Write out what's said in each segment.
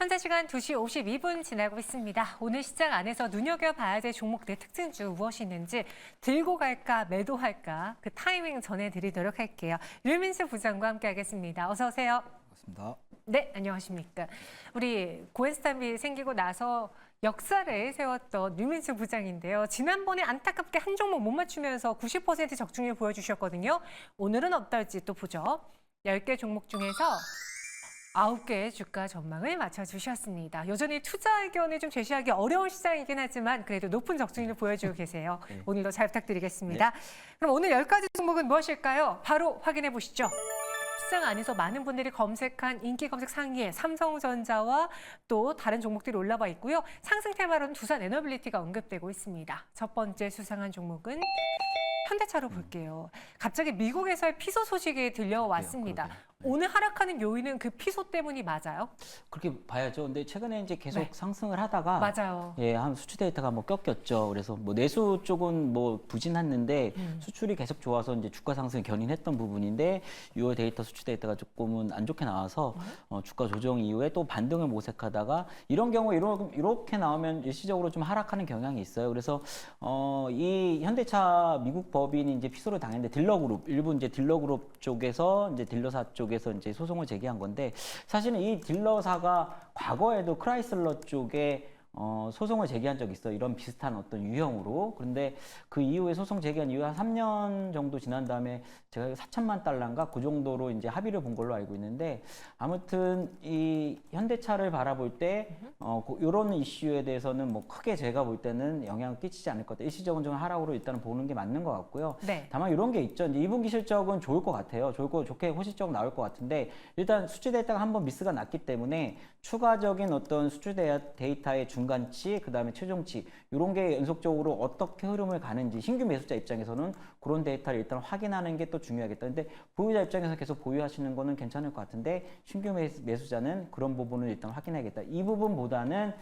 현재 시간 2시 52분 지나고 있습니다. 오늘 시장 안에서 눈여겨봐야 될 종목들 특징주 무엇이 있는지 들고 갈까 매도할까 그 타이밍 전해드리도록 할게요. 류민수 부장과 함께하겠습니다. 어서 오세요. 반갑습니다. 네, 안녕하십니까. 우리 고엔스탑이 생기고 나서 역사를 세웠던 류민수 부장인데요. 지난번에 안타깝게 한 종목 못 맞추면서 90% 적중률 보여주셨거든요. 오늘은 어떨지 또 보죠. 10개 종목 중에서 9개의 주가 전망을 맞춰주셨습니다. 여전히 투자 의견을 좀 제시하기 어려운 시장이긴 하지만 그래도 높은 적중률을 보여주고 계세요. 네. 오늘도 잘 부탁드리겠습니다. 그럼 오늘 10가지 종목은 무엇일까요? 바로 확인해 보시죠. 시장 안에서 많은 분들이 검색한 인기 검색 상위에 삼성전자와 또 다른 종목들이 올라와 있고요. 상승 테마로는 두산에너빌리티가 언급되고 있습니다. 첫 번째 수상한 종목은 현대차로 볼게요. 갑자기 미국에서의 피소 소식이 들려왔습니다. 그러게요. 오늘 하락하는 요인은 그 피소 때문이 맞아요? 그렇게 봐야죠. 근데 최근에 이제 계속 네. 상승을 하다가 맞아요. 예, 한 수출 데이터가 뭐 꺾였죠. 그래서 뭐 내수 쪽은 뭐 부진했는데 수출이 계속 좋아서 이제 주가 상승을 견인했던 부분인데 6월 데이터 수출 데이터가 조금은 안 좋게 나와서 주가 조정 이후에 또 반등을 모색하다가 이런 경우에 이렇게 나오면 일시적으로 좀 하락하는 경향이 있어요. 그래서 이 현대차 미국 법인이 이제 피소를 당했는데 딜러그룹 일부 이제 딜러그룹 쪽에서 이제 딜러사 쪽에서 이제 소송을 제기한 건데 사실은 이 딜러사가 과거에도 크라이슬러 쪽에 소송을 제기한 적이 있어요. 이런 비슷한 어떤 유형으로. 그런데 그 이후에 소송 제기한 이후에 한 3년 정도 지난 다음에 제가 4천만 달러인가 그 정도로 이제 합의를 본 걸로 알고 있는데 아무튼 이 현대차를 바라볼 때 이런 이슈에 대해서는 뭐 크게 제가 볼 때는 영향을 끼치지 않을 것 같아요. 일시적인 좀 하락으로 일단은 보는 게 맞는 것 같고요. 네. 다만 이런 게 있죠. 이제 2분기 실적은 좋을 것 같아요. 좋게 호실적 나올 것 같은데 일단 수출 데이터가 한번 미스가 났기 때문에 추가적인 어떤 수출 데이터의 중간치, 그다음에 최종치 이런 게 연속적으로 어떻게 흐름을 가는지 신규 매수자 입장에서는 그런 데이터를 일단 확인하는 게 또 중요하겠다. 근데 보유자 입장에서 계속 보유하시는 거는 괜찮을 것 같은데 신규 매수자는 그런 부분을 일단 확인해야겠다. 이 부분보다는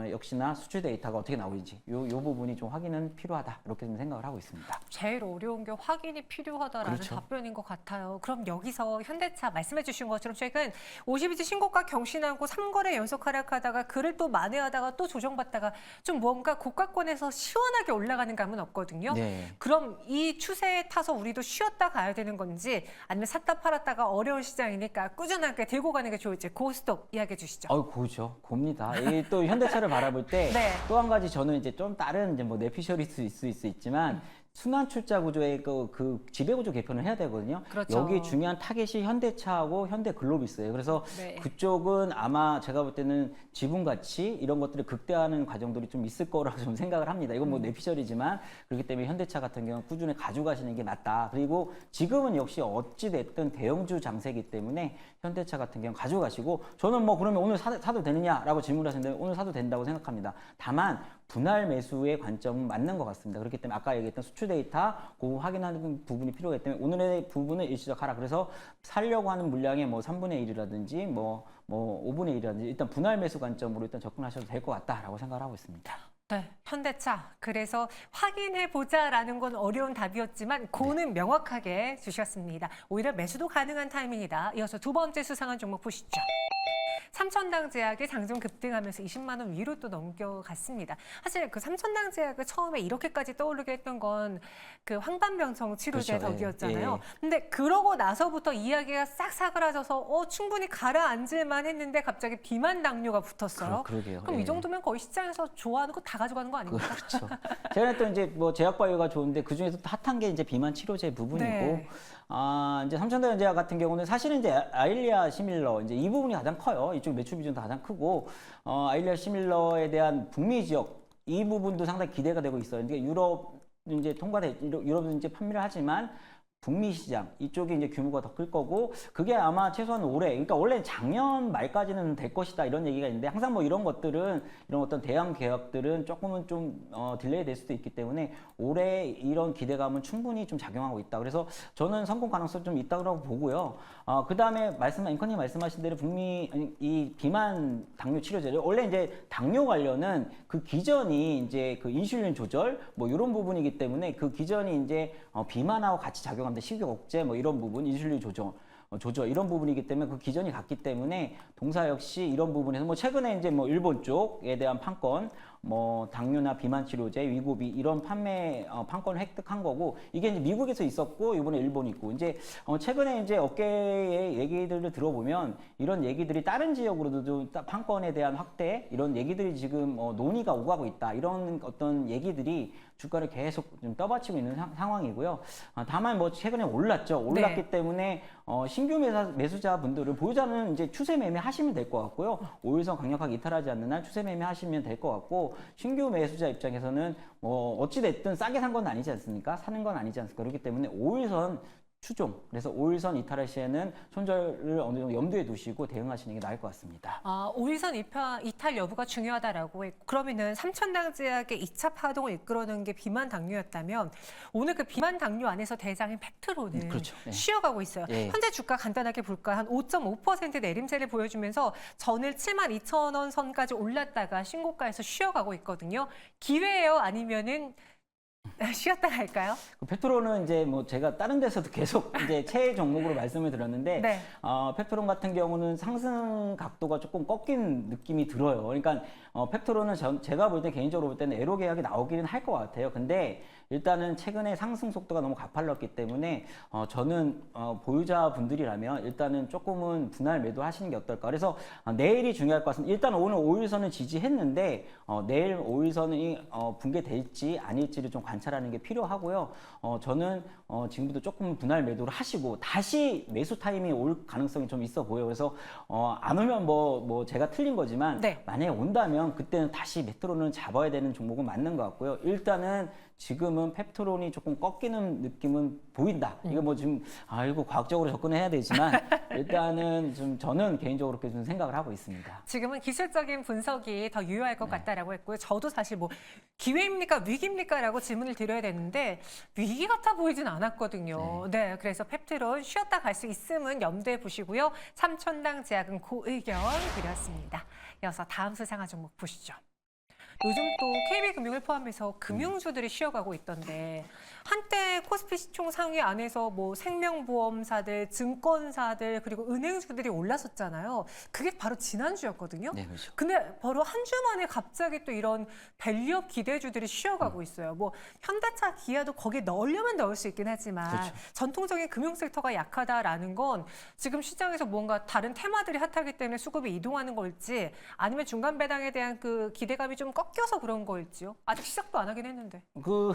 역시나 수출 데이터가 어떻게 나오는지 요 부분이 좀 확인은 필요하다. 이렇게 좀 생각을 하고 있습니다. 제일 어려운 게 확인이 필요하다라는 그렇죠. 답변인 것 같아요. 그럼 여기서 현대차 말씀해 주신 것처럼 최근 52주 신고가 경신하고 3거래 연속 하락하다가 그를 또 만회하다가 또 조정받다가 좀 뭔가 고가권에서 시원하게 올라가는 감은 없거든요. 네. 그럼 이 추세에 타서 우리도 쉬었다 가야 되는 건지 아니면 샀다 팔았다가 어려운 시장이니까 꾸준하게 들고 가는 게 좋을지 고스톱 이야기해 주시죠. 고죠. 봅니다. 이 또 현대차를 바라볼 때 또 한 네. 가지 저는 이제 좀 다른 이제 뭐 내피셜일 수 있지만 순환 출자 구조의 그 지배 구조 개편을 해야 되거든요. 그렇죠. 여기 중요한 타겟이 현대차하고 현대글로비스예요. 그래서 네. 그쪽은 아마 제가 볼 때는 지분 가치 이런 것들을 극대화하는 과정들이 좀 있을 거라고 좀 생각을 합니다. 이건 뭐 내피셜이지만 그렇기 때문에 현대차 같은 경우는 꾸준히 가져가시는 게 맞다. 그리고 지금은 역시 어찌 됐든 대형주 장세기 때문에 현대차 같은 경우 가져가시고 저는 뭐 그러면 오늘 사도 되느냐라고 질문하시는데 오늘 사도 된다고 생각합니다. 다만 분할 매수의 관점은 맞는 것 같습니다. 그렇기 때문에 아까 얘기했던 수출 데이터 그거 확인하는 부분이 필요하기 때문에 오늘의 부분은 일시적 하락. 그래서 살려고 하는 물량의 뭐 3분의 1이라든지 뭐 5분의 1이라든지 일단 분할 매수 관점으로 일단 접근하셔도 될 것 같다라고 생각을 하고 있습니다. 네, 현대차. 그래서 확인해 보자라는 건 어려운 답이었지만 고는 명확하게 주셨습니다. 오히려 매수도 가능한 타이밍이다. 이어서 두 번째 수상한 종목 보시죠. 삼천당 제약이 장중 급등하면서 20만 원 위로 또 넘겨갔습니다. 사실 그 삼천당 제약을 처음에 이렇게까지 떠오르게 했던 건 그 황반병성 치료제 그렇죠. 덕이었잖아요. 예. 근데 그러고 나서부터 이야기가 싹 사그라져서 충분히 가라앉을만 했는데 갑자기 비만 당뇨가 붙었어요. 그러게요. 그럼 예. 이 정도면 거의 시장에서 좋아하는 거 다 가져가는 거 아닙니까? 그렇죠. 제가 또 이제 뭐 제약바이오가 좋은데 그 중에서 핫한 게 이제 비만 치료제 부분이고, 네. 이제 삼천대제약 같은 경우는 사실은 이제 아일리아 시밀러 이제 이 부분이 가장 커요. 이쪽 매출 비중도 가장 크고, 아일리아 시밀러에 대한 북미 지역 이 부분도 상당히 기대가 되고 있어요. 이게 유럽 이제 유럽은 이제 판매를 하지만. 북미 시장 이쪽이 이제 규모가 더 클 거고 그게 아마 최소한 올해 그러니까 원래 작년 말까지는 될 것이다 이런 얘기가 있는데 항상 뭐 이런 것들은 이런 어떤 대형 계약들은 조금은 좀 딜레이 될 수도 있기 때문에 올해 이런 기대감은 충분히 좀 작용하고 있다. 그래서 저는 성공 가능성 좀 있다고 보고요. 그 다음에 앵커님 말씀하신 대로 북미 이 비만 당뇨 치료제를 원래 이제 당뇨 관련은 그 기전이 이제 그 인슐린 조절 뭐 이런 부분이기 때문에 그 기전이 이제 비만하고 같이 작용합니다. 식욕 억제 뭐 이런 부분 인슐린 조절 조저 이런 부분이기 때문에 그 기전이 같기 때문에 동사 역시 이런 부분에서 뭐 최근에 이제 뭐 일본 쪽에 대한 판권, 뭐 당뇨나 비만 치료제, 위고비 이런 판매 판권을 획득한 거고 이게 이제 미국에서 있었고 이번에 일본이 있고 이제 최근에 이제 업계의 얘기들을 들어보면 이런 얘기들이 다른 지역으로도 판권에 대한 확대 이런 얘기들이 지금 논의가 오가고 있다 이런 어떤 얘기들이 주가를 계속 좀 떠받치고 있는 상황이고요. 다만 뭐 최근에 올랐죠. 올랐기 네. 때문에 신규 매수자분들을 보유자는 이제 추세 매매 하시면 될 것 같고요. 5일선 강력하게 이탈하지 않는 한 추세 매매 하시면 될 것 같고 신규 매수자 입장에서는 뭐 어찌 됐든 싸게 산 건 아니지 않습니까? 사는 건 아니지 않습니까? 그렇기 때문에 5일선 추종. 그래서 5일선 이탈할 시에는 손절을 어느 정도 염두에 두시고 대응하시는 게 나을 것 같습니다. 5일선 이탈 여부가 중요하다라고 했고 그러면은 삼천당 제약의 2차 파동을 이끌어낸 게 비만 당뇨였다면 오늘 그 비만 당뇨 안에서 대장인 펩트로는 그렇죠. 네. 쉬어가고 있어요. 예. 현재 주가 간단하게 볼까요? 한 5.5% 내림세를 보여주면서 전일 72,000원 선까지 올랐다가 신고가에서 쉬어가고 있거든요. 기회예요? 아니면은 쉬었다 갈까요? 그 페트로는 이제 뭐 제가 다른 데서도 계속 이제 최애 종목으로 말씀을 드렸는데 네. 페트론 같은 경우는 상승 각도가 조금 꺾인 느낌이 들어요. 그러니까 페트로는 제가 볼 때 개인적으로 볼 때는 에로 계약이 나오기는 할 것 같아요. 근데 일단은 최근에 상승 속도가 너무 가팔랐기 때문에 저는 보유자 분들이라면 일단은 조금은 분할 매도하시는 게 어떨까. 그래서 내일이 중요할 것 같습니다. 일단 오늘 5일선은 지지했는데 내일 5일선이 붕괴될지 아닐지를 좀 관찰하는 게 필요하고요. 저는 지금부터 조금 분할 매도를 하시고 다시 매수 타임이 올 가능성이 좀 있어 보여요. 그래서 안 오면 뭐 제가 틀린 거지만 네. 만약에 온다면 그때는 다시 메트로는 잡아야 되는 종목은 맞는 것 같고요. 일단은 지금은 펩트론이 조금 꺾이는 느낌은 보인다. 이거 뭐 지금 이거 과학적으로 접근해야 되지만 일단은 좀 저는 개인적으로 그렇게 좀 생각을 하고 있습니다. 지금은 기술적인 분석이 더 유효할 것 네. 같다라고 했고요. 저도 사실 뭐 기회입니까 위기입니까라고 질문을 드려야 되는데 위기 같아 보이진 않았거든요. 네, 그래서 펩트론 쉬었다 갈 수 있음은 염두에 보시고요. 삼천당 제약은 그 의견 드렸습니다. 이어서 다음 수상한 종목 보시죠. 요즘 또 KB금융을 포함해서 금융주들이 쉬어가고 있던데 한때 코스피 시총 상위 안에서 뭐 생명보험사들, 증권사들 그리고 은행주들이 올랐었잖아요. 그게 바로 지난주였거든요. 네, 그렇죠. 근데 바로 한 주 만에 갑자기 또 이런 밸류업 기대주들이 쉬어가고 있어요. 뭐 현대차, 기아도 거기에 넣으려면 넣을 수 있긴 하지만 그렇죠. 전통적인 금융 섹터가 약하다라는 건 지금 시장에서 뭔가 다른 테마들이 핫하기 때문에 수급이 이동하는 걸지 아니면 중간 배당에 대한 그 기대감이 좀 꺾여서 그런 걸지요. 아직 시작도 안 하긴 했는데. 그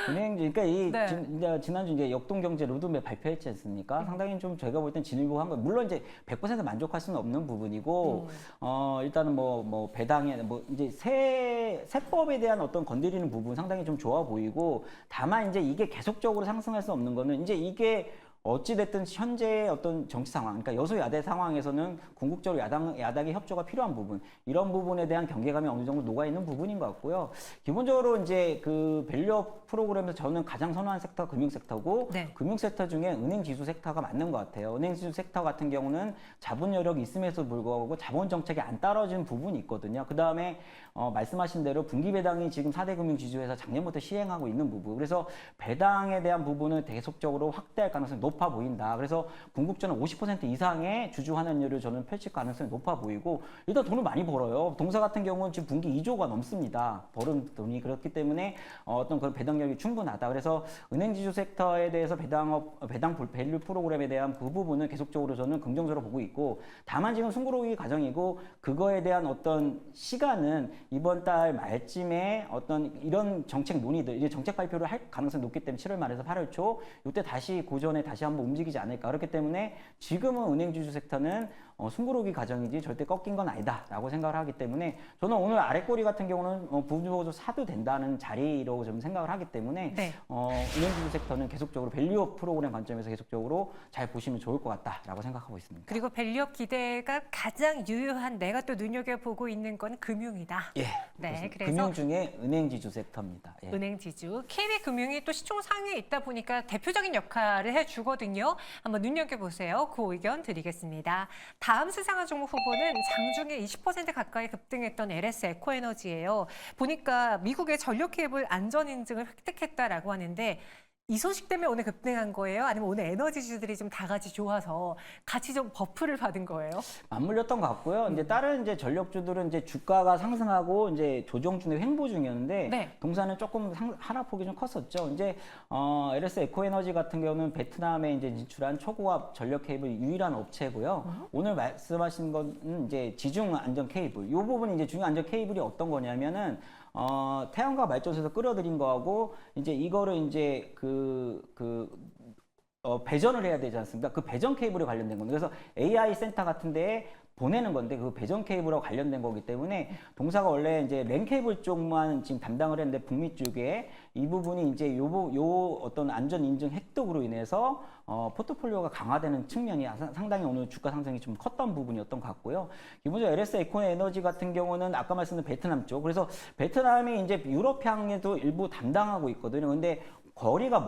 은행주 그러니까 네. 지난주 이제 역동경제 로드맵 발표했지 않습니까? 상당히 좀 제가 볼 땐 진일보한 거. 물론 이제 100% 만족할 수는 없는 부분이고 일단은 뭐 배당에 뭐 이제 세법에 대한 어떤 건드리는 부분 상당히 좀 좋아 보이고 다만 이제 이게 계속적으로 상승할 수 없는 거는 이제 이게 어찌됐든 현재 어떤 정치 상황, 그러니까 여소야대 상황에서는 궁극적으로 야당의 협조가 필요한 부분, 이런 부분에 대한 경계감이 어느 정도 녹아있는 부분인 것 같고요. 기본적으로 이제 그 밸류업 프로그램에서 저는 가장 선호하는 섹터가 금융 섹터고, 네. 금융 섹터 중에 은행 지수 섹터가 맞는 것 같아요. 은행 지수 섹터 같은 경우는 자본 여력이 있음에도 불구하고 자본 정책이 안 따라진 부분이 있거든요. 그 다음에 말씀하신 대로 분기 배당이 지금 4대 금융 지주에서 작년부터 시행하고 있는 부분. 그래서 배당에 대한 부분을 계속적으로 확대할 가능성이 높아 보인다. 그래서 궁극적으로 50% 이상의 주주 환원율을 저는 펼칠 가능성이 높아 보이고 일단 돈을 많이 벌어요. 동사 같은 경우는 지금 분기 2조가 넘습니다. 벌은 돈이. 그렇기 때문에 어떤 그런 배당력이 충분하다. 그래서 은행 지주 섹터에 대해서 배당 밸류 프로그램에 대한 그 부분은 계속적으로 저는 긍정적으로 보고 있고 다만 지금 숨고르기 과정이고 그거에 대한 어떤 시간은 이번 달 말쯤에 어떤 이런 정책 논의들 이제 정책 발표를 할 가능성이 높기 때문에 7월 말에서 8월 초 이때 다시 고전에 다시 한번 움직이지 않을까. 그렇기 때문에 지금은 은행 지주 섹터는 숨고르기 과정이지 절대 꺾인 건 아니다라고 생각을 하기 때문에 저는 오늘 아랫꼬리 같은 경우는 부분적으로 사도 된다는 자리로 좀 생각을 하기 때문에 네. 은행 지주 섹터는 계속적으로 밸류업 프로그램 관점에서 계속적으로 잘 보시면 좋을 것 같다라고 생각하고 있습니다. 그리고 밸류업 기대가 가장 유효한 내가 또 눈여겨보고 있는 건 금융이다. 예. 네, 그렇습니다. 그래서 금융 중에 은행 지주 섹터입니다. 예. 은행 지주, KB금융이 또 시총 상위에 있다 보니까 대표적인 역할을 해주거든요. 한번 눈여겨보세요. 그 의견 드리겠습니다. 다음 수상한 종목 후보는 장중에 20% 가까이 급등했던 LS 에코에너지예요. 보니까 미국의 전력 케이블 안전 인증을 획득했다라고 하는데 이 소식 때문에 오늘 급등한 거예요? 아니면 오늘 에너지주들이 좀 다 같이 좋아서 같이 좀 버프를 받은 거예요? 맞물렸던 것 같고요. 이제 다른 이제 전력주들은 이제 주가가 상승하고 이제 조정 중에 횡보 중이었는데 네. 동사는 조금 하락폭이 좀 컸었죠. 이제 LS 에코에너지 같은 경우는 베트남에 이제 진출한 초고압 전력 케이블 유일한 업체고요. 오늘 말씀하신 건 이제 지중 안전 케이블. 이 부분이 이제 중요 안전 케이블이 어떤 거냐면은 태양광 발전소에서 끌어들인 거하고 이제 이거를 이제 배전을 해야 되지 않습니까? 그 배전 케이블에 관련된 건데 그래서 AI 센터 같은 데에 보내는 건데 그 배전 케이블하고 관련된 거기 때문에 동사가 원래 이제 랜 케이블 쪽만 지금 담당을 했는데 북미 쪽에 이 부분이 이제 요 어떤 안전 인증 획득으로 인해서 포트폴리오가 강화되는 측면이 상당히 오늘 주가 상승이 좀 컸던 부분이었던 것 같고요. 기본적으로 LS 에코에너지 같은 경우는 아까 말씀드린 베트남 쪽. 그래서 베트남이 이제 유럽향에도 일부 담당하고 있거든요. 근데 거리가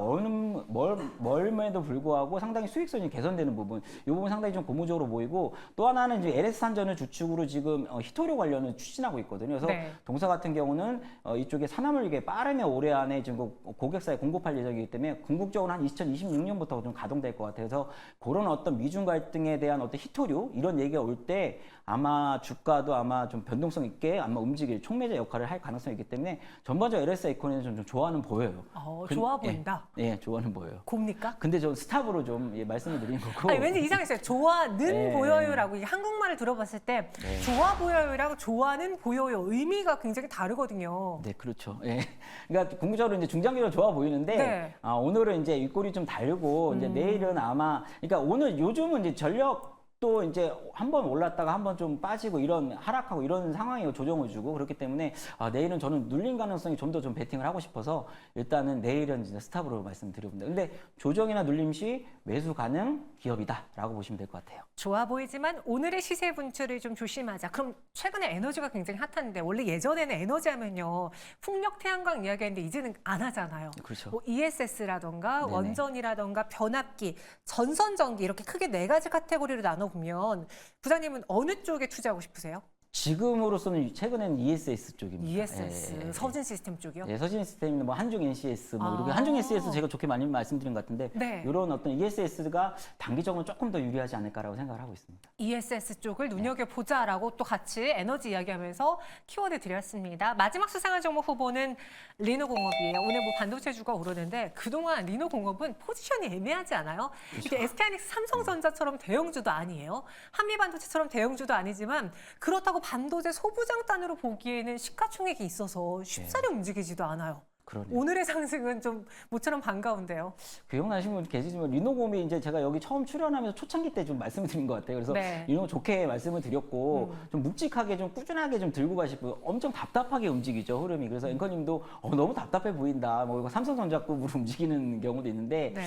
멀음에도 불구하고 상당히 수익성이 개선되는 부분, 이 부분 상당히 좀 고무적으로 보이고 또 하나는 이제 LS산전을 주축으로 지금 히토류 관련을 추진하고 있거든요. 그래서 네. 동사 같은 경우는 이쪽에 산화물 이게 빠르면 올해 안에 지금 고객사에 공급할 예정이기 때문에 궁극적으로 한 2026년부터 좀 가동될 것 같아요. 그래서 그런 어떤 미중 갈등에 대한 어떤 히토류 이런 얘기가 올 때 아마 주가도 아마 좀 변동성 있게 아마 움직일 촉매제 역할을 할 가능성이 있기 때문에 전반적으로 LS 에코는 좀 좋아는 보여요. 좋아 보인다. 예, 좋아는 보여요. 곱니까? 근데 저 스탑으로 좀 말씀을 드린 거고. 아니, 왠지 이상했어요. 좋아는 네. 보여요라고 이게 한국말을 들어봤을 때 네. 좋아 보여요랑 좋아는 보여요 의미가 굉장히 다르거든요. 네, 그렇죠. 예. 그러니까 궁극적으로 이제 중장기로 좋아 보이는데 네. 오늘은 이제 윗골이 좀 달고 이제 내일은 아마 그러니까 오늘 요즘은 이제 전력 또 이제 한번 올랐다가 한번 좀 빠지고 이런 하락하고 이런 상황이고 조정을 주고 그렇기 때문에 내일은 저는 눌린 가능성이 좀 더 좀 베팅을 하고 싶어서 일단은 내일은 진짜 스탑으로 말씀드려봅니다. 근데 조정이나 눌림 시 매수 가능 기업이다라고 보시면 될 것 같아요. 좋아 보이지만 오늘의 시세 분출을 좀 조심하자. 그럼 최근에 에너지가 굉장히 핫한데 원래 예전에는 에너지 하면요. 풍력 태양광 이야기했는데 이제는 안 하잖아요. 그렇죠. 뭐 ESS라던가 네네. 원전이라던가 변압기, 전선전기 이렇게 크게 네 가지 카테고리로 나눠보면 부장님은 어느 쪽에 투자하고 싶으세요? 지금으로서는 최근에는 ESS 쪽입니다. ESS, 예, 예. 서진 시스템 쪽이요? 예, 서진 시스템이나 뭐 한중 NCS 뭐 이렇게 아. 한중 NCS 제가 좋게 많이 말씀드린 것 같은데 네. 이런 어떤 ESS가 단기적으로 조금 더 유리하지 않을까라고 생각을 하고 있습니다. ESS 쪽을 눈여겨보자라고 또 같이 에너지 이야기하면서 키워드 드렸습니다. 마지막 수상한 종목 후보는 리노공업이에요. 오늘 뭐 반도체주가 오르는데 그동안 리노공업은 포지션이 애매하지 않아요? 이게 SK하이닉스, 삼성전자처럼 대형주도 아니에요. 한미반도체처럼 대형주도 아니지만 그렇다고 반도체 소부장단으로 보기에는 시가총액이 있어서 쉽사리 움직이지도 않아요. 그러네요. 오늘의 상승은 좀 모처럼 반가운데요. 기억나시는 분 계시지만 리노공이 이제 제가 여기 처음 출연하면서 초창기 때 좀 말씀을 드린 것 같아요. 그래서 네. 리노 좋게 말씀을 드렸고 좀 묵직하게 좀 꾸준하게 좀 들고 가시고 엄청 답답하게 움직이죠 흐름이. 그래서 앵커님도 너무 답답해 보인다. 뭐 이거 삼성전자급으로 움직이는 경우도 있는데 네.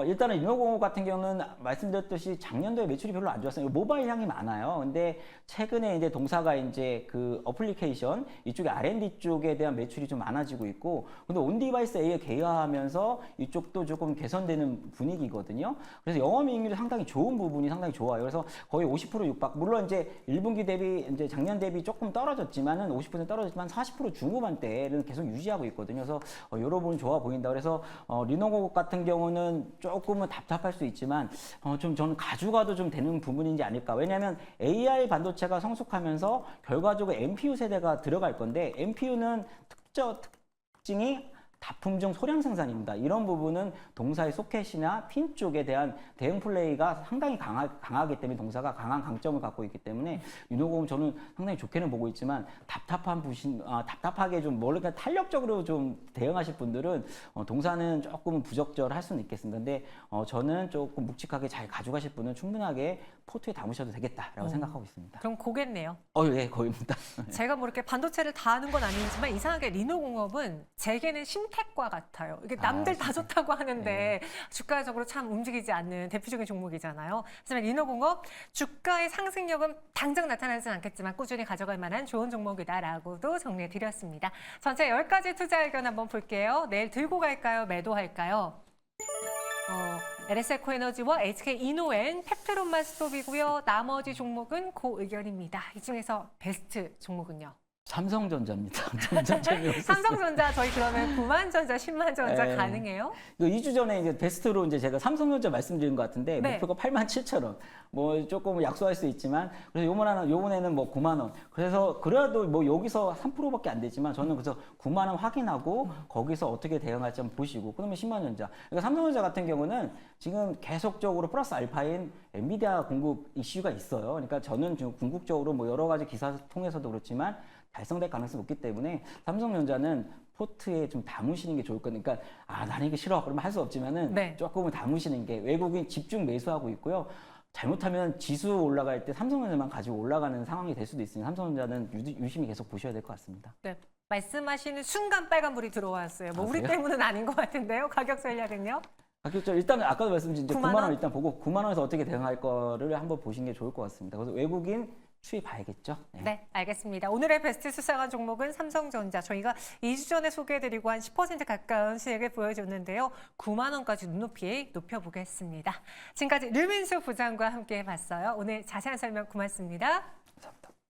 일단은 리노공업 같은 경우는 말씀드렸듯이 작년도에 매출이 별로 안 좋았어요. 모바일 향이 많아요. 근데 최근에 이제 동사가 이제 그 어플리케이션 이쪽에 R&D 쪽에 대한 매출이 좀 많아지고 있고. 근데 온디바이스 A에 개화하면서 이쪽도 조금 개선되는 분위기거든요. 그래서 영업이익률이 상당히 좋은 부분이 상당히 좋아요. 그래서 거의 50% 육박. 물론 이제 1분기 대비 이제 작년 대비 조금 떨어졌지만은 50% 떨어졌지만 40% 중후반대는 계속 유지하고 있거든요. 그래서 여러 부분 좋아 보인다. 그래서 리노공업 같은 경우는 조금은 답답할 수 있지만 좀 저는 가져가도 좀 되는 부분인지 아닐까. 왜냐하면 AI 반도체가 성숙하면서 결과적으로 MPU 세대가 들어갈 건데 MPU는 특징이 다품종 소량 생산입니다. 이런 부분은 동사의 소켓이나 핀 쪽에 대한 대응 플레이가 상당히 강하기 때문에 동사가 강한 강점을 갖고 있기 때문에 리노공업 저는 상당히 좋게는 보고 있지만 답답하게 좀 모르니까 탄력적으로 좀 대응하실 분들은 동사는 조금은 부적절할 수는 있겠습니다. 근데 저는 조금 묵직하게 잘 가져가실 분은 충분하게 포트에 담으셔도 되겠다라고 생각하고 있습니다. 그럼 고겠네요. 예, 거의입니다. 제가 뭐 이렇게 반도체를 다 하는 건 아니지만 이상하게 리노공업은 제게는 신텍과 같아요. 이게 남들 다 좋다고 하는데 주가적으로 참 움직이지 않는 대표적인 종목이잖아요. 하지만 리노공업 주가의 상승력은 당장 나타나지는 않겠지만 꾸준히 가져갈 만한 좋은 종목이다라고도 정리해드렸습니다. 전체 10가지 투자 의견 한번 볼게요. 내일 들고 갈까요? 매도할까요? LS 에코에너지와 HK 이노엔, 펩트론만 스톱이고요. 나머지 종목은 고 의견입니다. 이 중에서 베스트 종목은요? 삼성전자입니다. 점점 재미없었어요. 삼성전자 저희 그러면 9만전자, 10만전자 네. 가능해요? 이거 2주 전에 이제 베스트로 이제 제가 삼성전자 말씀드린 것 같은데 네. 목표가 87,000원. 뭐 조금 약소할 수 있지만 그래서 요번에는 뭐 9만 원. 그래서 그래도 뭐 여기서 3%밖에 안 되지만 저는 그래서 9만 원 확인하고 거기서 어떻게 대응할지 한번 보시고 그러면 10만전자. 그러니까 삼성전자 같은 경우는 지금 계속적으로 플러스 알파인 엔비디아 공급 이슈가 있어요. 그러니까 저는 지금 궁극적으로 뭐 여러 가지 기사 통해서도 그렇지만 달성될 가능성이 높기 때문에 삼성전자는 포트에 좀 담으시는 게 좋을 거니까 나는 이거 싫어 그러면 할 수 없지만은 네. 조금은 담으시는 게 외국인 집중 매수하고 있고요. 잘못하면 지수 올라갈 때 삼성전자만 가지고 올라가는 상황이 될 수도 있으니 삼성전자는 유심히 계속 보셔야 될 것 같습니다. 네. 말씀하시는 순간 빨간불이 들어왔어요. 뭐 우리 그래요? 때문은 아닌 것 같은데요. 가격 전략은요? 가격적 일단 아까도 말씀드린 9만 9만 원? 원 일단 보고 9만 원에서 어떻게 대응할 거를 한번 보시는 게 좋을 것 같습니다. 그래서 외국인 추이 봐야겠죠. 네. 네, 알겠습니다. 오늘의 베스트 수상한 종목은 삼성전자. 저희가 2주 전에 소개해드리고 한 10% 가까운 수익을 보여줬는데요. 9만 원까지 눈높이 높여보겠습니다. 지금까지 류민수 부장과 함께 해봤어요. 오늘 자세한 설명 고맙습니다. 감사합니다.